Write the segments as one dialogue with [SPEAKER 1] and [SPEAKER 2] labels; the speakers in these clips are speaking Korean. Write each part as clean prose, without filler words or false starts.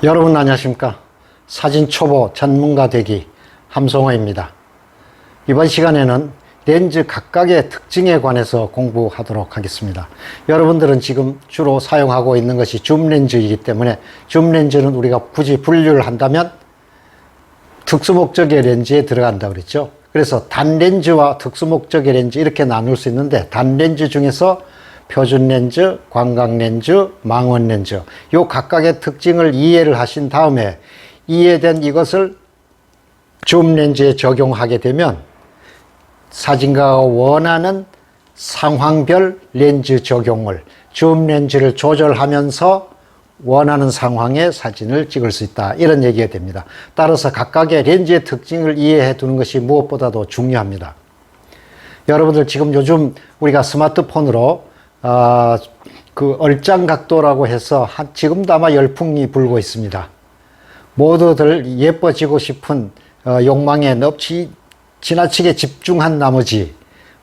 [SPEAKER 1] 여러분 안녕하십니까? 사진 초보 전문가 되기 함송호입니다. 이번 시간에는 렌즈 각각의 특징에 관해서 공부하도록 하겠습니다. 여러분들은 지금 주로 사용하고 있는 것이 줌 렌즈이기 때문에 줌 렌즈는 우리가 굳이 분류를 한다면 특수목적의 렌즈에 들어간다 그랬죠. 그래서 단렌즈와 특수목적의 렌즈 이렇게 나눌 수 있는데, 단렌즈 중에서 표준 렌즈, 광각 렌즈, 망원 렌즈, 요 각각의 특징을 이해를 하신 다음에 이해된 이것을 줌 렌즈에 적용하게 되면 사진가가 원하는 상황별 렌즈 적용을, 줌 렌즈를 조절하면서 원하는 상황의 사진을 찍을 수 있다, 이런 얘기가 됩니다. 따라서 각각의 렌즈의 특징을 이해해 두는 것이 무엇보다도 중요합니다. 여러분들 지금 요즘 우리가 스마트폰으로 그 얼짱 각도라고 해서 지금도 아마 열풍이 불고 있습니다. 모두들 예뻐지고 싶은 욕망에 지나치게 집중한 나머지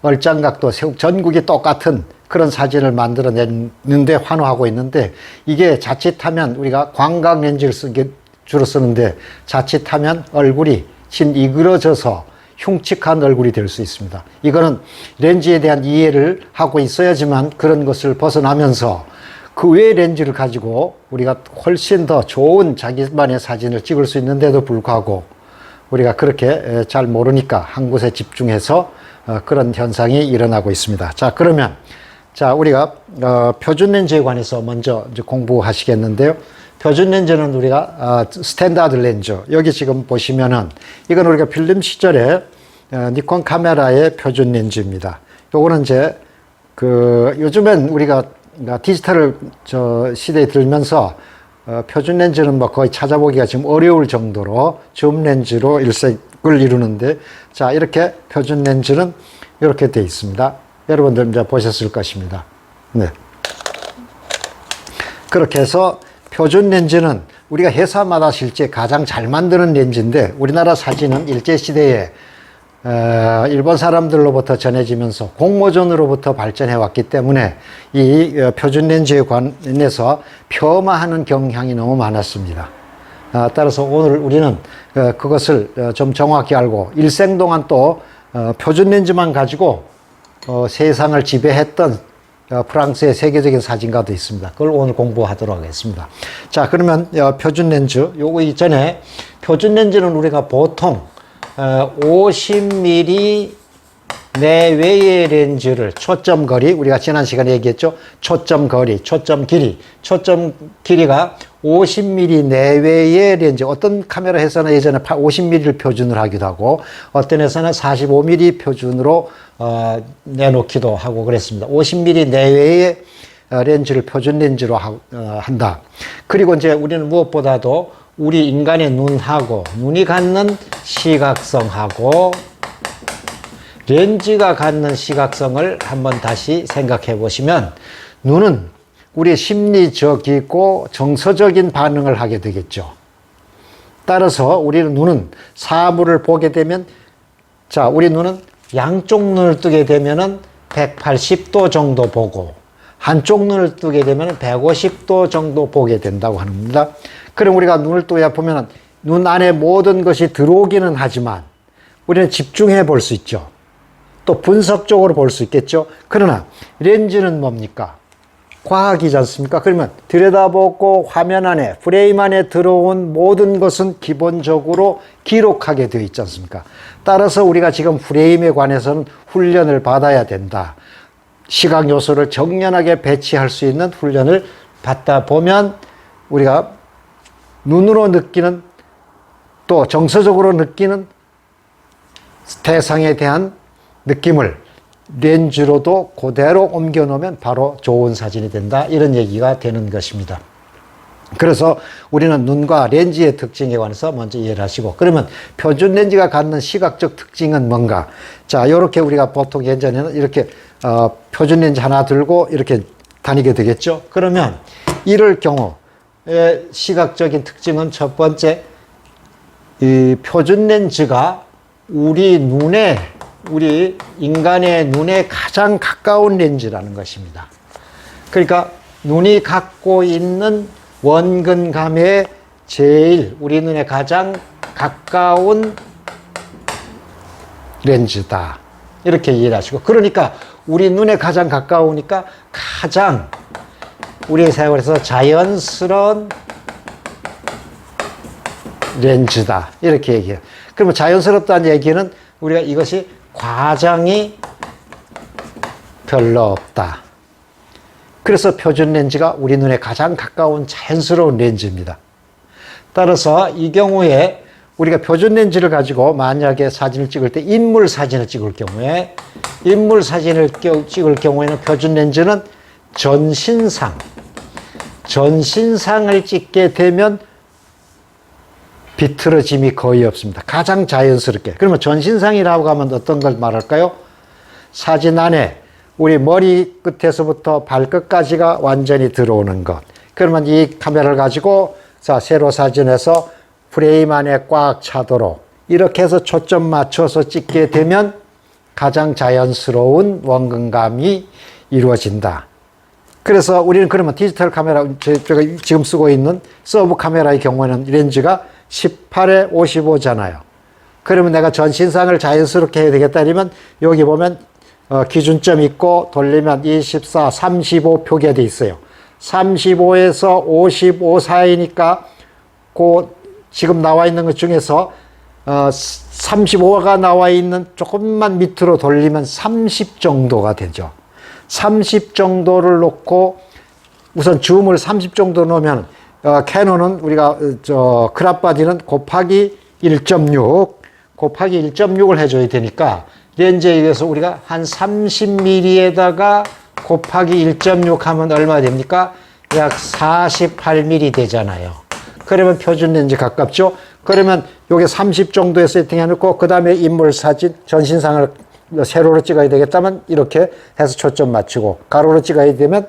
[SPEAKER 1] 얼짱 각도, 전국이 똑같은 그런 사진을 만들어내는데 환호하고 있는데, 이게 자칫하면 우리가 광각 렌즈를 주로 쓰는데 자칫하면 얼굴이 이그러져서 흉측한 얼굴이 될 수 있습니다. 이거는 렌즈에 대한 이해를 하고 있어야지만 그런 것을 벗어나면서 그 외의 렌즈를 가지고 우리가 훨씬 더 좋은 자기만의 사진을 찍을 수 있는데도 불구하고 우리가 그렇게 잘 모르니까 한 곳에 집중해서 그런 현상이 일어나고 있습니다. 자, 그러면 우리가 표준 렌즈에 관해서 먼저 이제 공부하시겠는데요. 표준 렌즈는 우리가 스탠다드 렌즈, 여기 지금 보시면은 이건 우리가 필름 시절에 니콘 카메라의 표준 렌즈입니다. 요거는 이제 요즘엔 우리가 디지털 시대에 들면서 표준 렌즈는 뭐 거의 찾아보기가 지금 어려울 정도로 줌 렌즈로 일색을 이루는데, 자, 이렇게 표준 렌즈는 이렇게 되어 있습니다. 여러분들 이제 보셨을 것입니다. 네. 그렇게 해서 표준 렌즈는 우리가 회사마다 실제 가장 잘 만드는 렌즈인데, 우리나라 사진은 일제시대에 일본 사람들로부터 전해지면서 공모전으로부터 발전해 왔기 때문에 이 표준 렌즈에 관해서 폄하하는 경향이 너무 많았습니다. 따라서 오늘 우리는 그것을 좀 정확히 알고, 일생 동안 또 표준 렌즈만 가지고 세상을 지배했던 프랑스의 세계적인 사진가도 있습니다. 그걸 오늘 공부하도록 하겠습니다. 자, 그러면 표준 렌즈, 요거 이전에 표준 렌즈는 우리가 보통 50mm 내외의 렌즈를, 초점 거리, 우리가 지난 시간에 얘기했죠. 초점 거리, 초점 길이가 50mm 내외의 렌즈, 어떤 카메라 회사는 예전에 50mm를 표준으로 하기도 하고 어떤 회사는 45mm 표준으로 내놓기도 하고 그랬습니다. 50mm 내외의 렌즈를 표준 렌즈로 한다. 그리고 이제 우리는 무엇보다도 우리 인간의 눈하고, 눈이 갖는 시각성하고 렌즈가 갖는 시각성을 한번 다시 생각해 보시면, 눈은 우리의 심리적이고 정서적인 반응을 하게 되겠죠. 따라서 우리는 눈은 사물을 보게 되면, 자, 우리 눈은 양쪽 눈을 뜨게 되면은 180도 정도 보고, 한쪽 눈을 뜨게 되면 150도 정도 보게 된다고 합니다. 그럼 우리가 눈을 뜨야 보면 눈 안에 모든 것이 들어오기는 하지만 우리는 집중해 볼 수 있죠. 또 분석적으로 볼 수 있겠죠. 그러나 렌즈는 뭡니까? 과학이지 않습니까? 그러면 들여다보고 화면 안에, 프레임 안에 들어온 모든 것은 기본적으로 기록하게 되어 있지 않습니까? 따라서 우리가 지금 프레임에 관해서는 훈련을 받아야 된다. 시각 요소를 정연하게 배치할 수 있는 훈련을 받다 보면 우리가 눈으로 느끼는, 또 정서적으로 느끼는 대상에 대한 느낌을 렌즈로도 그대로 옮겨 놓으면 바로 좋은 사진이 된다, 이런 얘기가 되는 것입니다. 그래서 우리는 눈과 렌즈의 특징에 관해서 먼저 이해를 하시고, 그러면 표준 렌즈가 갖는 시각적 특징은 뭔가? 자, 이렇게 우리가 보통 예전에는 이렇게 표준 렌즈 하나 들고 이렇게 다니게 되겠죠. 그러면 이럴 경우 시각적인 특징은 첫 번째, 이 표준 렌즈가 우리 인간의 눈에 가장 가까운 렌즈라는 것입니다. 그러니까 눈이 갖고 있는 원근감의 제일 우리 눈에 가장 가까운 렌즈다. 이렇게 이해를 하시고, 그러니까 우리 눈에 가장 가까우니까 가장 우리 생활에서 자연스러운 렌즈다. 이렇게 얘기해요. 그러면 자연스럽다는 얘기는 우리가 이것이 과장이 별로 없다. 그래서 표준 렌즈가 우리 눈에 가장 가까운 자연스러운 렌즈입니다. 따라서 이 경우에 우리가 표준 렌즈를 가지고 만약에 사진을 찍을 때 인물 사진을 찍을 경우에 찍을 경우에는 표준 렌즈는 전신상을 찍게 되면 비틀어짐이 거의 없습니다. 가장 자연스럽게. 그러면 전신상이라고 하면 어떤 걸 말할까요? 사진 안에 우리 머리 끝에서부터 발끝까지가 완전히 들어오는 것. 그러면 이 카메라를 가지고 자, 세로 사진에서 프레임 안에 꽉 차도록 이렇게 해서 초점 맞춰서 찍게 되면 가장 자연스러운 원근감이 이루어진다. 그래서 우리는 그러면 디지털 카메라, 제가 지금 쓰고 있는 서브 카메라의 경우에는 렌즈가 18에 55잖아요. 그러면 내가 전신상을 자연스럽게 해야 되겠다 이러면 여기 보면 기준점 있고 돌리면 24, 35 표기돼 있어요. 35에서 55 사이니까 그 지금 나와 있는 것 중에서 35가 나와 있는 조금만 밑으로 돌리면 30 정도가 되죠. 30 정도를 놓고 우선 줌을 30 정도 놓으면 캐논은 우리가 크롭바디는 곱하기 1.6을 해줘야 되니까 렌즈에 의해서 우리가 한 30mm에다가 곱하기 1.6 하면 얼마 됩니까? 약 48mm 되잖아요. 그러면 표준 렌즈 가깝죠? 그러면 요게 30 정도에 세팅해 놓고 그 다음에 인물 사진, 전신상을 세로로 찍어야 되겠다면 이렇게 해서 초점 맞추고 가로로 찍어야 되면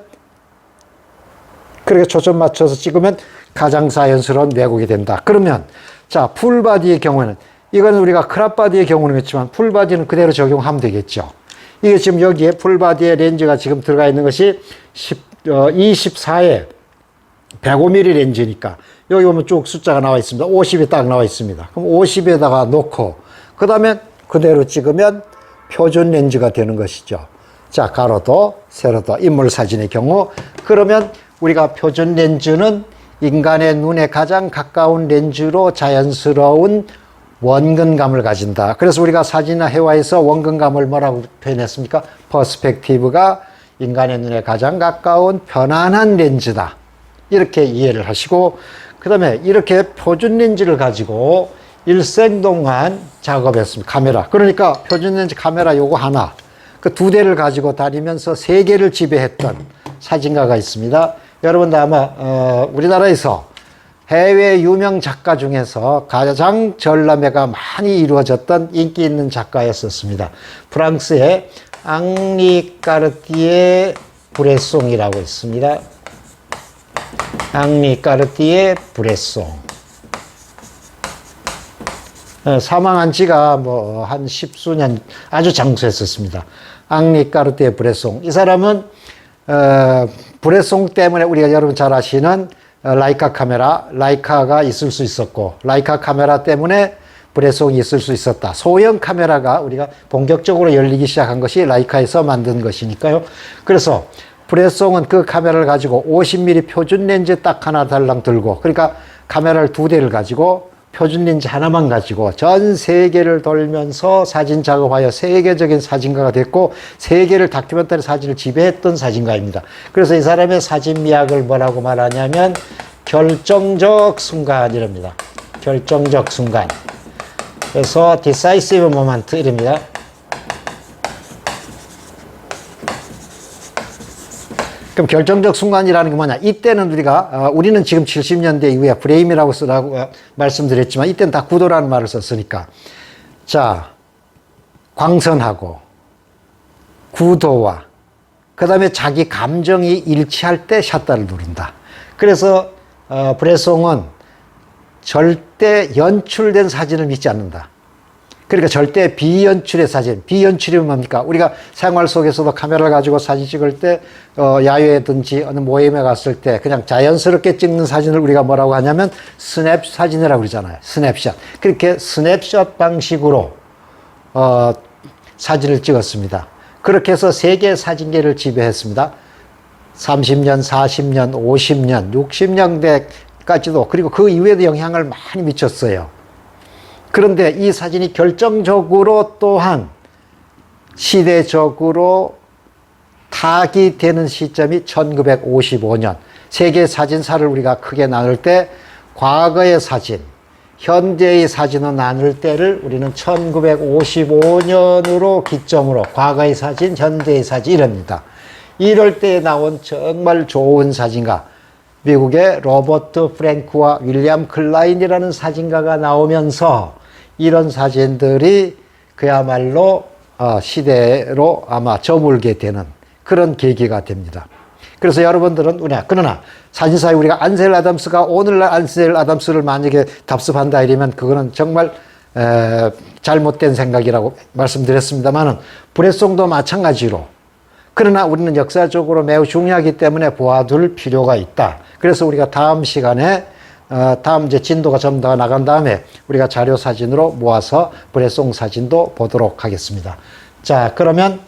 [SPEAKER 1] 그렇게 초점 맞춰서 찍으면 가장 자연스러운 왜곡이 된다. 그러면 자, 풀바디의 경우에는 이거는 우리가 크롭바디의 경우는 그렇지만 풀바디는 그대로 적용하면 되겠죠. 이게 지금 여기에 풀바디의 렌즈가 지금 들어가 있는 것이 24에 105mm 렌즈니까 여기 보면 쭉 숫자가 나와 있습니다. 50이 딱 나와 있습니다. 그럼 50에다가 놓고 그 다음에 그대로 찍으면 표준 렌즈가 되는 것이죠. 자, 가로도 세로도 인물 사진의 경우 그러면 우리가 표준 렌즈는 인간의 눈에 가장 가까운 렌즈로 자연스러운 원근감을 가진다. 그래서 우리가 사진이나 회화에서 원근감을 뭐라고 표현했습니까? 퍼스펙티브가 인간의 눈에 가장 가까운 편안한 렌즈다. 이렇게 이해를 하시고 그 다음에 이렇게 표준 렌즈를 가지고 일생 동안 작업했습니다. 카메라. 그러니까 표준 렌즈 카메라 요거 하나 그 두 대를 가지고 다니면서 세계를 지배했던 사진가가 있습니다. 여러분도 아마 우리나라에서 해외 유명 작가 중에서 가장 전람회가 많이 이루어졌던 인기 있는 작가였었습니다. 프랑스의 앙리 까르띠에 브레송이라고 있습니다. 앙리 까르띠에 브레송. 사망한 지가 뭐 한 십수년 아주 장수했었습니다. 앙리 까르띠에 브레송. 이 사람은 브레송 때문에 우리가 여러분 잘 아시는 라이카 카메라, 라이카가 있을 수 있었고 라이카 카메라 때문에 브레송이 있을 수 있었다. 소형 카메라가 우리가 본격적으로 열리기 시작한 것이 라이카에서 만든 것이니까요. 그래서 브레송은 그 카메라를 가지고 50mm 표준 렌즈 딱 하나 달랑 들고 그러니까 카메라를 두 대를 가지고 표준 렌즈 하나만 가지고 전 세계를 돌면서 사진 작업하여 세계적인 사진가가 됐고 세계를 다큐멘터리 사진을 지배했던 사진가입니다. 그래서 이 사람의 사진 미학을 뭐라고 말하냐면 결정적 순간이랍니다. 결정적 순간. 그래서 decisive moment 이랍니다. 그럼 결정적 순간이라는 게 뭐냐? 이때는 우리는 지금 70년대 이후에 프레임이라고 쓰라고 말씀드렸지만 이때는 다 구도라는 말을 썼으니까. 자, 광선하고 구도와 그 다음에 자기 감정이 일치할 때 샷다를 누른다. 그래서 브레송은 절대 연출된 사진을 믿지 않는다. 그러니까 절대 비연출의 사진. 비연출이면 뭡니까? 우리가 생활 속에서도 카메라를 가지고 사진 찍을 때, 야외든지 어느 모임에 갔을 때 그냥 자연스럽게 찍는 사진을 우리가 뭐라고 하냐면 스냅 사진이라고 그러잖아요. 스냅샷. 그렇게 스냅샷 방식으로, 사진을 찍었습니다. 그렇게 해서 세계 사진계를 지배했습니다. 30년, 40년, 50년, 60년대까지도, 그리고 그 이후에도 영향을 많이 미쳤어요. 그런데 이 사진이 결정적으로 또한 시대적으로 타락이 되는 시점이 1955년. 세계 사진사를 우리가 크게 나눌 때 과거의 사진, 현재의 사진을 나눌 때를 우리는 1955년으로 기점으로 과거의 사진, 현재의 사진 이럽니다. 이럴 때 나온 정말 좋은 사진가, 미국의 로버트 프랭크와 윌리엄 클라인이라는 사진가가 나오면서 이런 사진들이 그야말로 시대로 아마 저물게 되는 그런 계기가 됩니다. 그래서 여러분들은, 그러나 사진사에 우리가 안셀 아담스가 오늘날 안셀 아담스를 만약에 답습한다 이러면 그거는 정말 잘못된 생각이라고 말씀드렸습니다만은 브레송도 마찬가지로, 그러나 우리는 역사적으로 매우 중요하기 때문에 보아둘 필요가 있다. 그래서 우리가 다음 시간에 다음 이제 진도가 좀 더 나간 다음에 우리가 자료 사진으로 모아서 브레송 사진도 보도록 하겠습니다. 자, 그러면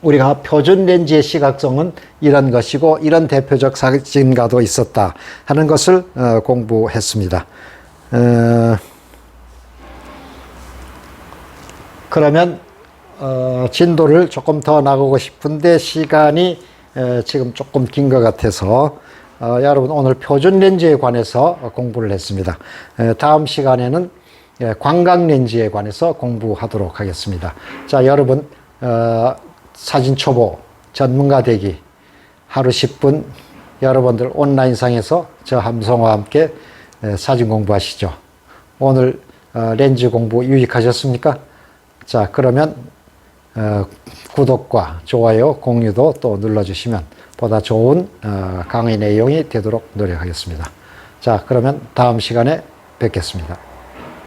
[SPEAKER 1] 우리가 표준 렌즈의 시각성은 이런 것이고 이런 대표적 사진가도 있었다 하는 것을 공부했습니다. 그러면 진도를 조금 더 나가고 싶은데 시간이 지금 조금 긴 것 같아서 여러분 오늘 표준 렌즈에 관해서 공부를 했습니다. 다음 시간에는 광각 렌즈에 관해서 공부하도록 하겠습니다. 자, 여러분 사진 초보 전문가 되기 하루 10분 여러분들 온라인상에서 저 함성호와 함께 사진 공부하시죠. 오늘 렌즈 공부 유익하셨습니까? 자, 그러면 구독과 좋아요, 공유도 또 눌러주시면 보다 좋은 강의 내용이 되도록 노력하겠습니다. 자, 그러면 다음 시간에 뵙겠습니다.